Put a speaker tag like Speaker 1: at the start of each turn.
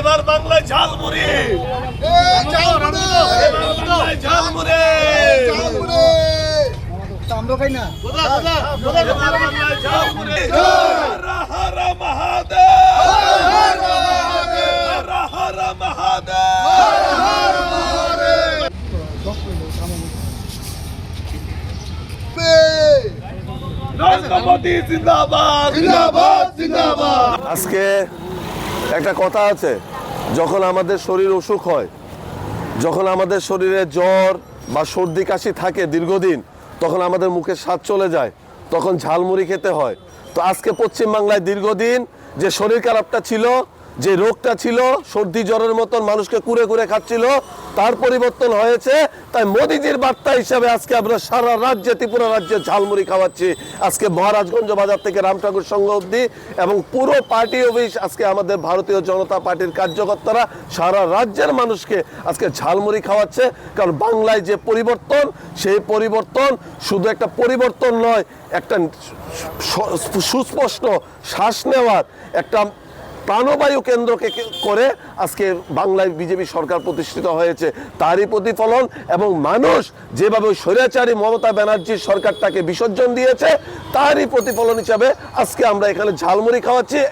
Speaker 1: এবার বাংলায় ঝালমুড়ি, বাংলায় ঝালমুড়ি,
Speaker 2: আমরা খাই না।
Speaker 1: বাংলায় ঝালমুড়ি। হর হর মহাদেব, হর হর মহাদেব। নরেন্দ্র মোদী জিন্দাবাদ, জিন্দাবাদ, জিন্দাবাদ।
Speaker 3: আজকে একটা কথা আছে, যখন আমাদের শরীর অসুখ হয়, যখন আমাদের শরীরে জ্বর বা সর্দি কাশি থাকে দীর্ঘদিন, তখন আমাদের মুখে স্বাদ চলে যায়, তখন ঝালমুড়ি খেতে হয়। তো আজকে পশ্চিমবাংলায় দীর্ঘদিন যে শরীর খারাপটা ছিল, যে রোগটা ছিল, সর্দি জ্বরের মতন মানুষকে কুরে কুরে খাচ্ছিল, তার পরিবর্তন হয়েছে। তাই মোদিজির বার্তা হিসাবে আজকে আমরা সারা রাজ্যে, ত্রিপুরা রাজ্যে ঝালমুড়ি খাওয়াচ্ছি। আজকে মহারাজগঞ্জ বাজার থেকে রামঠাকুর সংঘ অবধি এবং পুরো পার্টি অফিস, আজকে আমাদের ভারতীয় জনতা পার্টির কার্যকর্তারা সারা রাজ্যের মানুষকে আজকে ঝালমুড়ি খাওয়াচ্ছে। কারণ বাংলায় যে পরিবর্তন, সেই পরিবর্তন শুধু একটা পরিবর্তন নয়, একটা সুস্পষ্ট শ্বাস নেওয়ার একটা প্রাণবায়ু কেন্দ্রকে করে আজকে বাংলায় বিজেপি সরকার প্রতিষ্ঠিত হয়েছে। তারই প্রতিফলন, এবং মানুষ যেভাবে স্বৈরাচারী মমতা ব্যানার্জির সরকারটাকে বিসর্জন দিয়েছে, তারই প্রতিফলন হিসাবে আজকে আমরা এখানে ঝালমুড়ি খাওয়াচ্ছি।